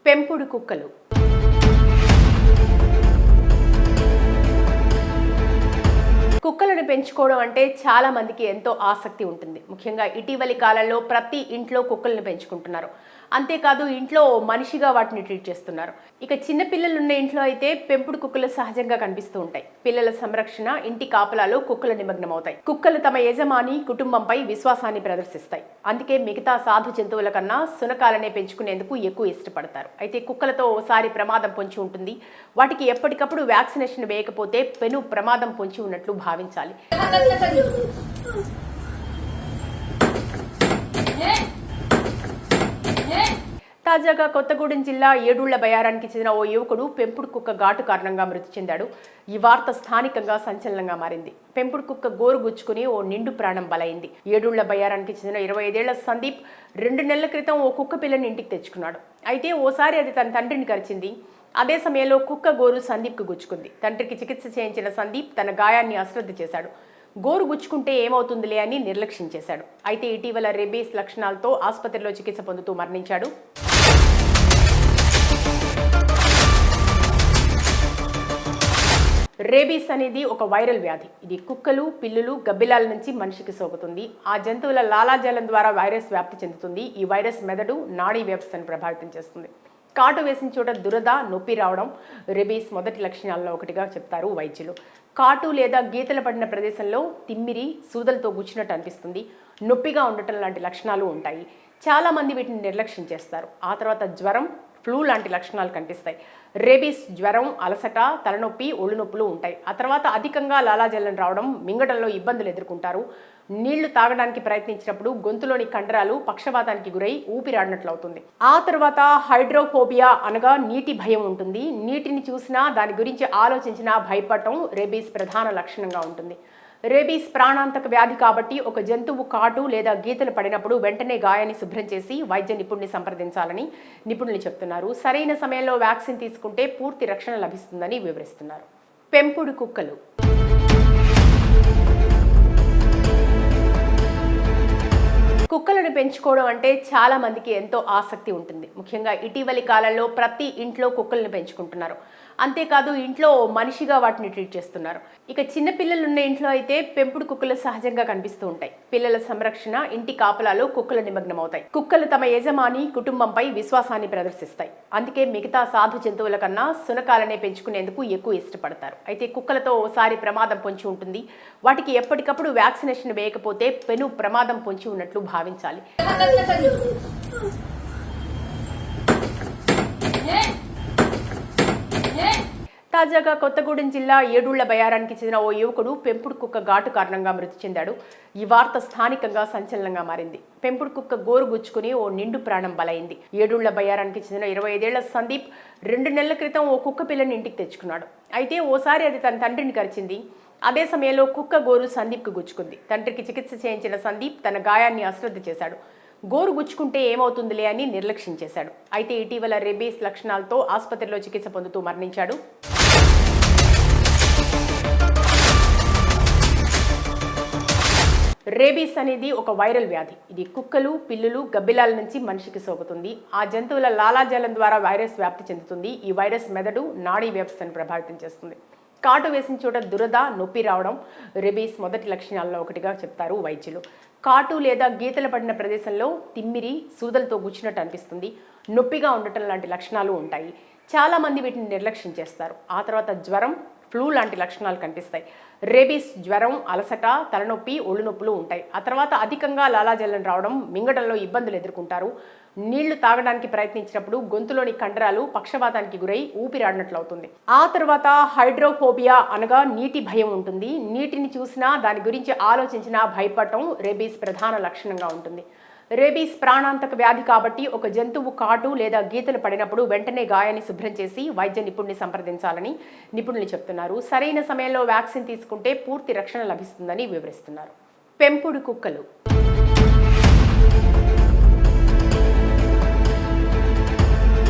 పెంపుడు కుక్కలు. కుక్కలను పెంచుకోవడం అంటే చాలా మందికి ఎంతో ఆసక్తి ఉంటుంది. ముఖ్యంగా ఇటీవలి కాలంలో ప్రతి ఇంట్లో కుక్కలను పెంచుకుంటున్నారు. అంతేకాదు ఇంట్లో మనిషిగా వాటిని ట్రీట్ చేస్తున్నారు. ఇక చిన్న పిల్లలు ఉన్న ఇంట్లో అయితే పెంపుడు కుక్కలు సహజంగా కనిపిస్తూ ఉంటాయి. పిల్లల సంరక్షణ, ఇంటి కాపలాలో కుక్కలు నిమగ్నమవుతాయి. కుక్కలు తమ యజమాని, కుటుంబంపై విశ్వాసాన్ని ప్రదర్శిస్తాయి. అందుకే మిగతా సాధు జంతువుల కన్నా శునకాలనే పెంచుకునేందుకు ఎక్కువ ఇష్టపడతారు. అయితే కుక్కలతో ఓసారి ప్రమాదం పొంచి ఉంటుంది. వాటికి ఎప్పటికప్పుడు వ్యాక్సినేషన్ వేయకపోతే పెను ప్రమాదం పొంచి ఉన్నట్లు భావించాలి. తాజాగా కొత్తగూడెం జిల్లా ఏడుళ్ల బయారానికి చెందిన ఓ యువకుడు పెంపుడు కుక్క ఘాటు కారణంగా మృతి చెందాడు. ఈ వార్త స్థానికంగా సంచలనంగా మారింది. పెంపుడు కుక్క గోరు గుచ్చుకుని ఓ నిండు ప్రాణం బలైంది. ఏడుళ్ల బయారానికి చెందిన 25 ఏళ్ల సందీప్ 2 నెలల క్రితం ఓ కుక్క పిల్లని ఇంటికి తెచ్చుకున్నాడు. అయితే ఓసారి అది తన తండ్రిని కరిచింది. అదే సమయంలో కుక్క గోరు సందీప్కు గుచ్చుకుంది. తండ్రికి చికిత్స చేయించిన సందీప్ తన గాయాన్ని అశ్రద్ధ చేశాడు. గోరు గుచ్చుకుంటే ఏమవుతుందిలే అని నిర్లక్ష్యం చేశాడు. అయితే ఇటీవల రేబీస్ లక్షణాలతో ఆసుపత్రిలో చికిత్స పొందుతూ మరణించాడు. రేబీస్ అనేది ఒక వైరల్ వ్యాధి. ఇది కుక్కలు, పిల్లులు, గబ్బిలాల నుంచి మనిషికి సోకుతుంది. ఆ జంతువుల లాలాజలం ద్వారా వైరస్ వ్యాప్తి చెందుతుంది. ఈ వైరస్ మెదడు, నాడీ వ్యవస్థను ప్రభావితం చేస్తుంది. కాటు వేసిన చోట దురద, నొప్పి రావడం రేబీస్ మొదటి లక్షణాల్లో ఒకటిగా చెప్తారు వైద్యులు. కాటు లేదా గీతలు పడిన ప్రదేశంలో తిమ్మిరి, సూదలతో గుచ్చినట్టు అనిపిస్తుంది. నొప్పిగా ఉండటం లాంటి లక్షణాలు ఉంటాయి. చాలామంది వీటిని నిర్లక్ష్యం చేస్తారు. ఆ తర్వాత జ్వరం, ఫ్లూ లాంటి లక్షణాలు కనిపిస్తాయి. రేబీస్ జ్వరం, అలసట, తలనొప్పి, ఒళ్ళు నొప్పులు ఉంటాయి. ఆ తర్వాత అధికంగా లాలాజలం రావడం, మింగడంలో ఇబ్బందులు ఎదుర్కొంటారు. నీళ్లు తాగడానికి ప్రయత్నించినప్పుడు గొంతులోని కండరాలు పక్షవాతానికి గురై ఊపిరాడినట్లు అవుతుంది. ఆ తర్వాత హైడ్రోఫోబియా అనగా నీటి భయం ఉంటుంది. నీటిని చూసినా, దాని గురించి ఆలోచించినా భయపడటం రేబీస్ ప్రధాన లక్షణంగా ఉంటుంది. రేబీస్ ప్రాణాంతక వ్యాధి కాబట్టి ఒక జంతువు కాటు లేదా గీతలు పడినప్పుడు వెంటనే గాయాన్ని శుభ్రం చేసి వైద్య నిపుణుని సంప్రదించాలని నిపుణులు చెప్తున్నారు. సరైన సమయంలో వ్యాక్సిన్ తీసుకుంటే పూర్తి రక్షణ లభిస్తుందని వివరిస్తున్నారు. పెంపుడు కుక్కలు. కుక్కలను పెంచుకోవడం అంటే చాలా మందికి ఎంతో ఆసక్తి ఉంటుంది. ముఖ్యంగా ఇటీవలి కాలంలో ప్రతి ఇంట్లో కుక్కలను పెంచుకుంటున్నారు. అంతేకాదు ఇంట్లో మనిషిగా వాటిని ట్రీట్ చేస్తున్నారు. ఇక చిన్న పిల్లలు ఉన్న ఇంట్లో అయితే పెంపుడు కుక్కలు సహజంగా కనిపిస్తూ ఉంటాయి. పిల్లల సంరక్షణ, ఇంటి కాపలాలో కుక్కలు నిమగ్నమవుతాయి. కుక్కలు తమ యజమాని, కుటుంబంపై విశ్వాసాన్ని ప్రదర్శిస్తాయి. అందుకే మిగతా సాధు జంతువుల కన్నా శునకాలనే పెంచుకునేందుకు ఎక్కువ ఇష్టపడతారు. అయితే కుక్కలతో ఓసారి ప్రమాదం పొంచి ఉంటుంది. వాటికి ఎప్పటికప్పుడు వ్యాక్సినేషన్ వేయకపోతే పెను ప్రమాదం పొంచి ఉన్నట్లు భావించాలి. తాజాగా కొత్తగూడెం జిల్లా ఏడుళ్ల బయారానికి చెందిన ఓ యువకుడు పెంపుడు కుక్క ఘాటు కారణంగా మృతి చెందాడు. ఈ వార్త స్థానికంగా సంచలనంగా మారింది. పెంపుడు కుక్క గోరు గుచ్చుకుని ఓ నిండు ప్రాణం బలైంది. ఏడుళ్ల బయారానికి చెందిన 25 ఏళ్ల సందీప్ 2 నెలల క్రితం ఓ కుక్క పిల్లని ఇంటికి తెచ్చుకున్నాడు. అయితే ఓసారి అది తన తండ్రిని కరిచింది. అదే సమయంలో కుక్క గోరు సందీప్కు గుచ్చుకుంది. తండ్రికి చికిత్స చేయించిన సందీప్ తన గాయాన్ని అశ్రద్ధ చేశాడు. గోరు గుచ్చుకుంటే ఏమవుతుందిలే అని నిర్లక్ష్యం చేశాడు. అయితే ఇటీవల రేబీస్ లక్షణాలతో ఆసుపత్రిలో చికిత్స పొందుతూ మరణించాడు. రేబీస్ అనేది ఒక వైరల్ వ్యాధి. ఇది కుక్కలు, పిల్లులు, గబ్బిలాల నుంచి మనిషికి సోకుతుంది. ఆ జంతువుల లాలాజలం ద్వారా వైరస్ వ్యాప్తి చెందుతుంది. ఈ వైరస్ మెదడు, నాడీ వ్యవస్థను ప్రభావితం చేస్తుంది. కాటు వేసిన చోట దురద, నొప్పి రావడం రేబీస్ మొదటి లక్షణాల్లో ఒకటిగా చెప్తారు వైద్యులు. కాటు లేదా గీతలు పడిన ప్రదేశంలో తిమ్మిరి, సూదలతో గుచ్చినట్టు అనిపిస్తుంది. నొప్పిగా ఉండటం లాంటి లక్షణాలు ఉంటాయి. చాలామంది వీటిని నిర్లక్ష్యం చేస్తారు. ఆ తర్వాత జ్వరం, ఫ్లూ లాంటి లక్షణాలు కనిపిస్తాయి. రేబీస్ జ్వరం, అలసట, తలనొప్పి, ఒళ్ళు నొప్పులు ఉంటాయి. ఆ తర్వాత అధికంగా లాలాజలం రావడం, మింగడంలో ఇబ్బందులు ఎదుర్కొంటారు. నీళ్లు తాగడానికి ప్రయత్నించినప్పుడు గొంతులోని కండరాలు పక్షవాతానికి గురై ఊపిరాడినట్లు అవుతుంది. ఆ తర్వాత హైడ్రోఫోబియా అనగా నీటి భయం ఉంటుంది. నీటిని చూసినా, దాని గురించి ఆలోచించినా భయపడటం రేబీస్ ప్రధాన లక్షణంగా ఉంటుంది. రేబీస్ ప్రాణాంతక వ్యాధి కాబట్టి ఒక జంతువు కాటు లేదా గీతలు పడినప్పుడు వెంటనే గాయాన్ని శుభ్రం చేసి వైద్య నిపుణుని సంప్రదించాలని నిపుణులు చెప్తున్నారు. సరైన సమయంలో వ్యాక్సిన్ తీసుకుంటే పూర్తి రక్షణ లభిస్తుందని వివరిస్తున్నారు. పెంపుడు కుక్కలు.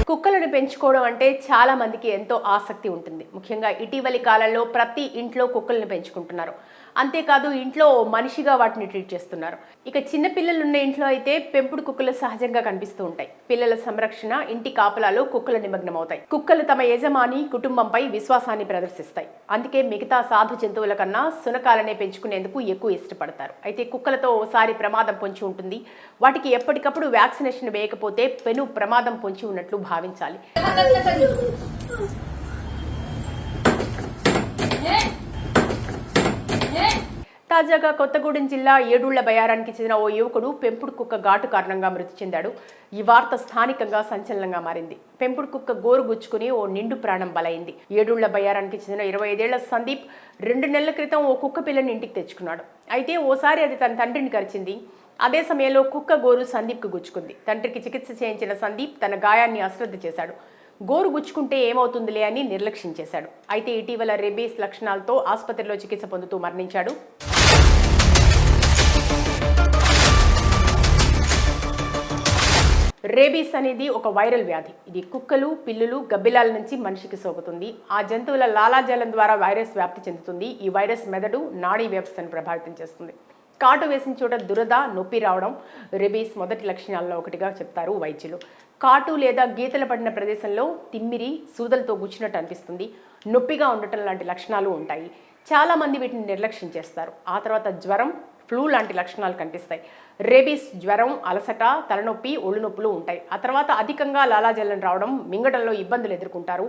కుక్కలను పెంచుకోవడం అంటే చాలా మందికి ఎంతో ఆసక్తి ఉంటుంది. ముఖ్యంగా ఇటీవలి కాలంలో ప్రతి ఇంట్లో కుక్కలను పెంచుకుంటున్నారు. అంతేకాదు ఇంట్లో మనిషిగా వాటిని ట్రీట్ చేస్తున్నారు. ఇక చిన్న పిల్లలు ఉన్న ఇంట్లో అయితే పెంపుడు కుక్కలు సహజంగా కనిపిస్తూ ఉంటాయి. పిల్లల సంరక్షణ, ఇంటి కాపలాలు కుక్కలు నిమగ్నమవుతాయి. కుక్కలు తమ యజమాని, కుటుంబంపై విశ్వాసాన్ని ప్రదర్శిస్తాయి. అందుకే మిగతా సాధు జంతువుల కన్నా శునకాలనే పెంచుకునేందుకు ఎక్కువ ఇష్టపడతారు. అయితే కుక్కలతో ఓసారి ప్రమాదం పొంచి ఉంటుంది. వాటికి ఎప్పటికప్పుడు వ్యాక్సినేషన్ వేయకపోతే పెను ప్రమాదం పొంచి ఉన్నట్లు భావించాలి. తాజాగా కొత్తగూడెం జిల్లా ఏడుళ్ల బయారానికి చెందిన ఓ యువకుడు పెంపుడు కుక్క ఘాటు కారణంగా మృతి చెందాడు. ఈ వార్త స్థానికంగా సంచలనంగా మారింది. పెంపుడు కుక్క గోరు గుచ్చుకుని ఓ నిండు ప్రాణం బలైంది. ఏడుళ్ల బయారానికి చెందిన 25 ఏళ్ల సందీప్ 2 నెలల క్రితం ఓ కుక్క పిల్లని ఇంటికి తెచ్చుకున్నాడు. అయితే ఓసారి అది తన తండ్రిని కరిచింది. అదే సమయంలో కుక్క గోరు సందీప్కు గుచ్చుకుంది. తండ్రికి చికిత్స చేయించిన సందీప్ తన గాయాన్ని అశ్రద్ధ చేశాడు. గోరు గుచ్చుకుంటే ఏమవుతుందిలే అని నిర్లక్ష్యం చేశాడు. అయితే ఇటీవల రేబీస్ లక్షణాలతో ఆసుపత్రిలో చికిత్స పొందుతూ మరణించాడు. రేబీస్ అనేది ఒక వైరల్ వ్యాధి. ఇది కుక్కలు, పిల్లులు, గబ్బిలాల నుంచి మనిషికి సోకుతుంది. ఆ జంతువుల లాలాజలం ద్వారా వైరస్ వ్యాప్తి చెందుతుంది. ఈ వైరస్ మెదడు, నాడీ వ్యవస్థను ప్రభావితం చేస్తుంది. కాటు వేసిన చోట దురద, నొప్పి రావడం రేబీస్ మొదటి లక్షణాల్లో ఒకటిగా చెప్తారు వైద్యులు. కాటు లేదా గీతలు పడిన ప్రదేశంలో తిమ్మిరి, సూదలతో గుచ్చినట్టు అనిపిస్తుంది. నొప్పిగా ఉండటం లాంటి లక్షణాలు ఉంటాయి. చాలామంది వీటిని నిర్లక్ష్యం చేస్తారు. ఆ తర్వాత జ్వరం, ఫ్లూ లాంటి లక్షణాలు కనిపిస్తాయి. రేబీస్ జ్వరం, అలసట, తలనొప్పి, ఒళ్ళు నొప్పులు ఉంటాయి. ఆ తర్వాత అధికంగా లాలాజలం రావడం, మింగడంలో ఇబ్బందులు ఎదుర్కొంటారు.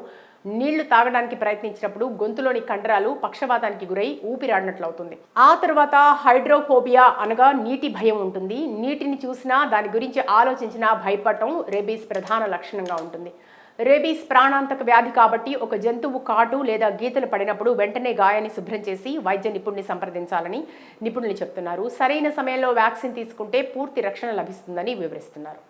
నీళ్లు తాగడానికి ప్రయత్నించినప్పుడు గొంతులోని కండరాలు పక్షవాతానికి గురై ఊపిరాడినట్లు అవుతుంది. ఆ తర్వాత హైడ్రోఫోబియా అనగా నీటి భయం ఉంటుంది. నీటిని చూసినా, దాని గురించి ఆలోచించినా భయపడటం రేబీస్ ప్రధాన లక్షణంగా ఉంటుంది. రేబీస్ ప్రాణాంతక వ్యాధి కాబట్టి ఒక జంతువు కాటు లేదా గీతలు పడినప్పుడు వెంటనే గాయాన్ని శుభ్రం చేసి వైద్య నిపుణుని సంప్రదించాలని నిపుణులు చెప్తున్నారు. సరైన సమయంలో వ్యాక్సిన్ తీసుకుంటే పూర్తి రక్షణ లభిస్తుందని వివరిస్తున్నారు.